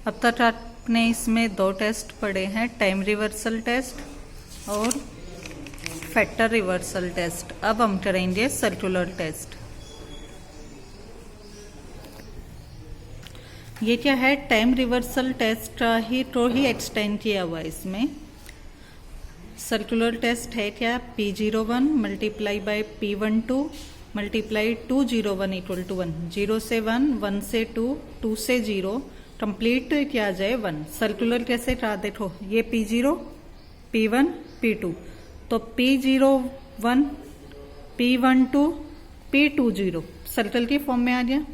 अब तक आपने इसमें दो टेस्ट पढ़े हैं, टाइम रिवर्सल टेस्ट और फैक्टर रिवर्सल टेस्ट। अब हम करेंगे सर्कुलर टेस्ट। ये क्या है, टाइम रिवर्सल टेस्ट ही एक्सटेंड किया हुआ है इसमें। सर्कुलर टेस्ट है क्या, P01 multiply by P12 multiply 201 equal to 1, 0 से 1, 1 से 2, 2 से 0, कंप्लीट किया जाए 1। सर्कुलर कैसे कहा, देखो ये P0, P1, P2, तो P01, P12, P20 सर्कल की फॉर्म में आ गया।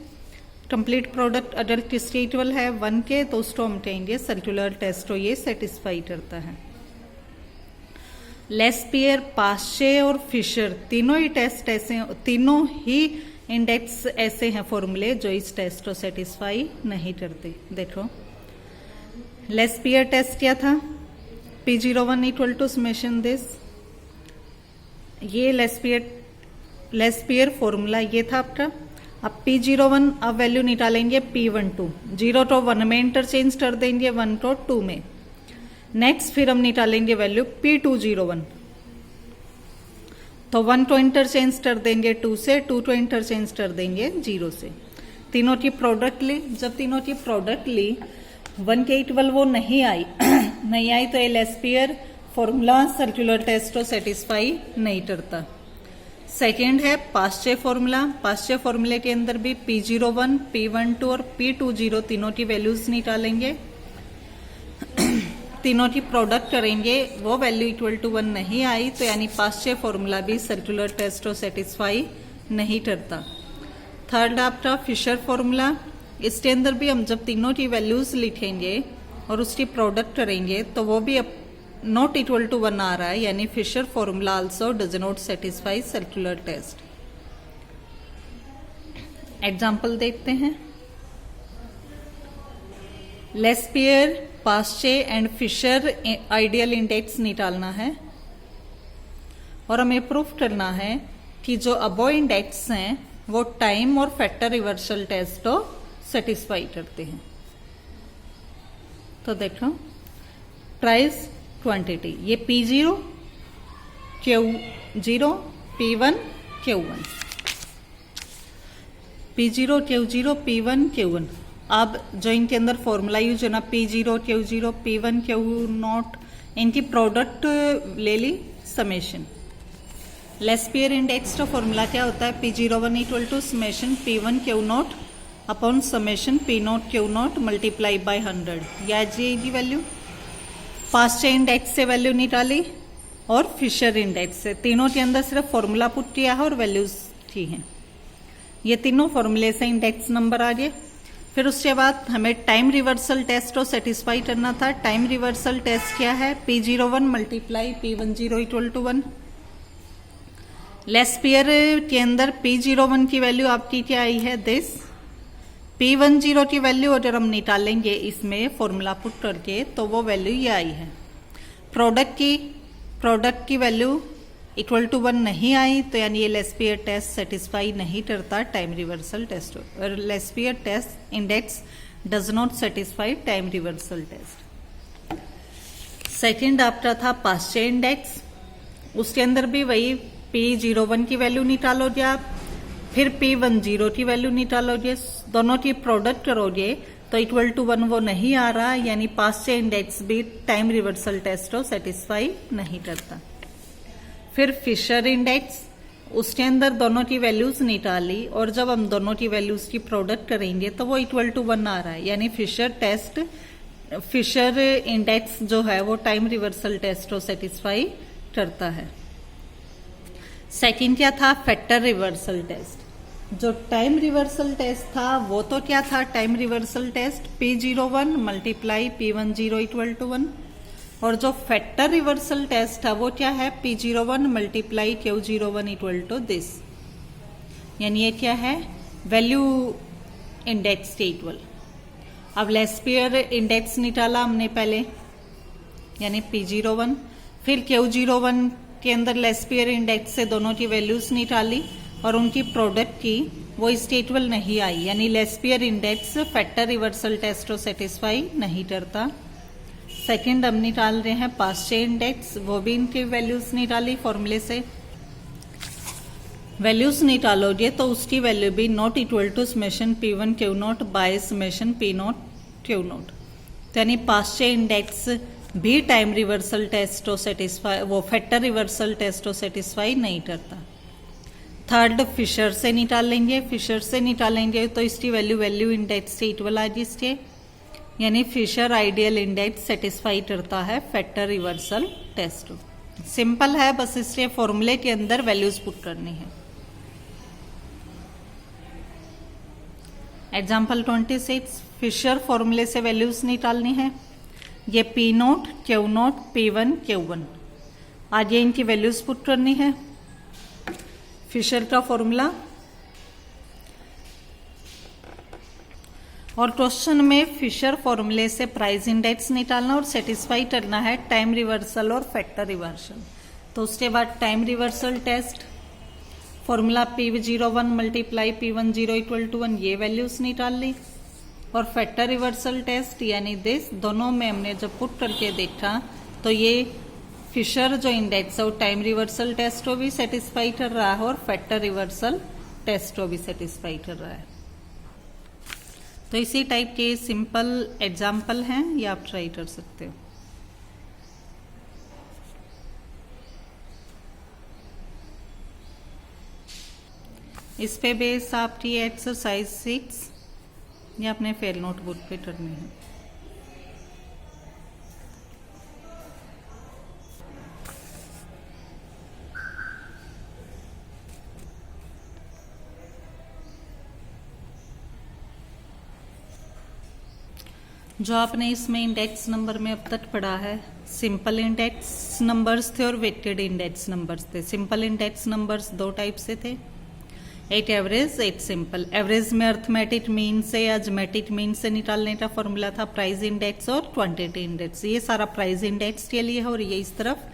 कंप्लीट प्रोडक्ट अगर किसके इक्वल है 1 के, तो उसको हम कहेंगे सर्कुलर टेस्ट, तो ये सेटिस्फाई करता है। लेस्पियर, पास्चे और फिशर तीनों ही टेस्ट ऐसे, तीनों ही इंडेक्स ऐसे हैं फॉर्मूले जो इस टेस्ट को सेटिस्फाई नहीं करते। देखो लेस्पियर टेस्ट क्या था, P01 equal to summation this, ये लेस्पियर फॉर्मूला ये था आपका। अब P01 अब वैल्यू निकालेंगे P12, 0 तो 1 में इंटरचेंज कर देंगे, 1 को 2 में। नेक्स्ट फिर हम निकालेंगे वैल्यू P201, तो 1 को इंटरचेंज कर देंगे 2 से, 2 को इंटरचेंज कर देंगे 0 से। तीनों की प्रोडक्ट ली, जब तीनों की प्रोडक्ट ली 1 के इक्वल वो नहीं आई नहीं आई तो ये लेस्पियर फॉर्मूला सर्कुलर टेस्ट को सेटिस्फाई नहीं करता। सेकेंड है पास्चे फॉर्मूला। पास्चे फॉर्मूले के अंदर भी P01, P12 और P20 तीनों की वैल्यूज निकालेंगे, तीनों की प्रोडक्ट करेंगे, वो वैल्यू इक्वल टू 1 नहीं आई तो यानी पास्चे फॉर्मूला भी सर्कुलर टेस्ट को सेटिस्फाई नहीं करता। थर्ड आपका फिशर फॉर्मूला, इसके अंदर भी हम जब तीनों की वैल्यूज लिखेंगे और उसकी प्रोडक्ट करेंगे तो वो भी नॉट इक्वल टू 1 आ रहा है, यानी Fisher formula also does not satisfy circular test. Example देखते हैं। Laspeyres, Paasche and Fisher ideal index निकालना है और हमें प्रूफ करना है कि जो अबो इंडेक्स हैं वो टाइम और फैक्टर रिवर्सल टेस्ट को सेटिस्फाई करते हैं। तो देखो प्राइस क्वांटिटी, ये P0, Q0, P1, Q1, P0, Q0, P1, Q1। अब जो इनके अंदर फॉर्मूला यूज है ना, P0, Q0, P1, Q0, इनकी प्रोडक्ट ले ली समेशन। लेस्पियर इंडेक्स का फॉर्मूला क्या होता है, P01 equal to summation P1 Q0 upon summation P0 Q0 multiply by 100, या जी वैल्यू। पास्चे इंडेक्स से वैल्यू निकाली और फिशर इंडेक्स से, तीनों के अंदर सिर्फ फॉर्मूला पुट किया है और वैल्यूज की हैं। ये तीनों फॉर्मूले से इंडेक्स नंबर आ गए। फिर उसके बाद हमें टाइम रिवर्सल टेस्ट को सेटिस्फाई करना था। टाइम रिवर्सल टेस्ट क्या है, P01 multiply P10 equal to 1। Laspeyres के अंदर P01 की वैल्यू आपकी क्या आई है, दिस। P10 की वैल्यू अगर हम निकालेंगे इसमें फॉर्मूला पुट करके तो वो वैल्यू ये आई है। प्रोडक्ट की वैल्यू इक्वल टू 1 नहीं आई तो यानी ये लेस्पियर टेस्ट सेटिस्फाई नहीं करता टाइम रिवर्सल टेस्ट, और Laspeyres test index does not satisfy time reversal test. Second आपका था पास्चे इंडेक्स, उसके अंदर भी वही P01 की वैल्यू निकालोगे आप, फिर P10 की वैल्यू निकालोगे, दोनों की प्रोडक्ट करोगे तो इक्वल टू 1 वो नहीं आ रहा, यानी पास्चे इंडेक्स भी टाइम रिवर्सल टेस्ट को सेटिस्फाई नहीं करता। फिर फिशर इंडेक्स, उसके अंदर दोनों की वैल्यूज निकाली और जब हम दोनों की वैल्यूज की प्रोडक्ट करेंगे तो वो इक्वल टू 1 आ रहा है, यानी फिशर इंडेक्स जो है वो टाइम रिवर्सल टेस्ट को सेटिस्फाई करता है। सेकंड क्या था, फैक्टर रिवर्सल टेस्ट। जो टाइम रिवर्सल टेस्ट था वो तो क्या था, time reversal test P01 multiply P10 equal to 1, और जो फैक्टर रिवर्सल टेस्ट था वो क्या है, P01 multiply Q01 equal to this, यानी ये क्या है, वैल्यू इंडेक्स के इक्वल। अब लेस्पियर इंडेक्स निकाला हमने पहले, यानी P01, फिर Q01 के अंदर लेस्पियर इंडेक्स से दोनों की वैल्यूज निकाली और उनकी प्रोडक्ट की, वो स्टेटबल नहीं आई, यानी Laspeyres index factor reversal test को सेटिस्फाई नहीं करता। सेकंड हम निकाल रहे हैं पास्चे इंडेक्स, वो भी इनकी वैल्यूज निकाली फॉर्मूले से। वैल्यूज निकालोगे तो उसकी वैल्यू भी not equal to summation P1 Q not by summation P not Q not, यानी पास्चे इंडेक्स भी टाइम रिवर्सल टेस्ट को सेटिस्फाई, वो फैक्टर रिवर्सल टेस्ट को सेटिस्फाई नहीं करता। थर्ड फिशर से निकाल लेंगे, फिशर से निकालेंगे तो इसकी वैल्यू इंडेक्स से इक्वल आ जिसके, यानी फिशर आइडियल इंडेक्स सेटिस्फाई करता है फैक्टर रिवर्सल टेस्ट। सिंपल है, बस इसलिए फॉर्मूले के अंदर वैल्यूज पुट करनी है। एग्जाम्पल 26, फिशर फॉर्मूले से वैल्यूज निकालनी है। ये P naught Q note P1 Q1, आज ये इनकी वैल्यूज पुट करनी है। फिशर का फॉर्मूला, और क्वेश्चन में फिशर फॉर्मूले से प्राइस इंडेक्स निकालना और सेटिस्फाई करना है टाइम रिवर्सल और फैक्टर रिवर्सल। तो उसके बाद time reversal test formula P01 multiply P10 equal to 1, ये वैल्यूज निकाल ली। और फैक्टर रिवर्सल टेस्ट यानी दिस, दोनों में हमने जब पुट करके देखा तो ये फिशर जो इंडेक्स है वो टाइम रिवर्सल टेस्ट को भी सेटिस्फाई कर रहा है और फैक्टर रिवर्सल टेस्ट को भी सेटिस्फाई कर रहा है। तो इसी टाइप के सिंपल एग्जाम्पल हैं, ये आप ट्राई कर सकते हो। इस पे बेस आपकी एक्सरसाइज 6 ये अपने फेल नोटबुक पे करनी है। जो आपने इसमें इंडेक्स नंबर में अब तक पढ़ा है, सिंपल इंडेक्स नंबर्स थे और वेटेड इंडेक्स नंबर्स थे। सिंपल इंडेक्स नंबर्स दो टाइप से थे, एक एवरेज एक सिंपल। एवरेज में अर्थमेटिक मीन से या ज्योमेट्रिक मीन से निकालने का फॉर्मूला था प्राइस इंडेक्स और क्वांटिटी इंडेक्स। ये सारा प्राइस इंडेक्स के लिए है और ये इस तरफ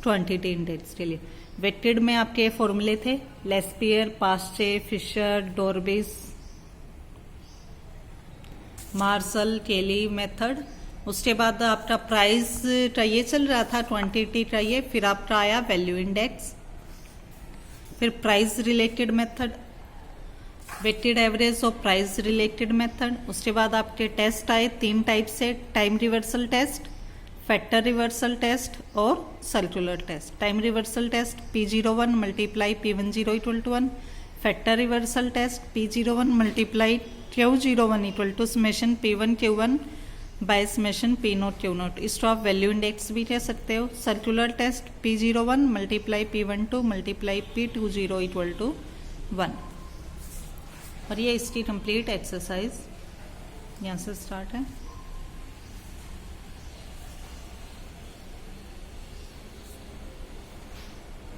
क्वांटिटी इंडेक्स के लिए। वेटेड में आपके फॉर्मूले थे लेस्पियर, पास्चे, फिशर, डॉर्बिस, मार्शल, केली मेथड। उसके बाद आपका प्राइस का ये चल रहा था, क्वांटिटी का ये, फिर आपका आया वैल्यू इंडेक्स, फिर price related method, weighted average और प्राइस रिलेटेड मेथड। उसके बाद आपके टेस्ट आए 3 टाइप से, time reversal test, factor reversal test और circular test. Time reversal test P01 multiply P10 equal to 1, factor reversal test P01 multiply Q01 equal to summation P1 Q1 by summation P naught Q naught. इसको आप value index भी कह सकते हो। Circular test P01 multiply P12 multiply P20 equal to 1। और ये इसकी complete exercise यहाँ से स्टार्ट है।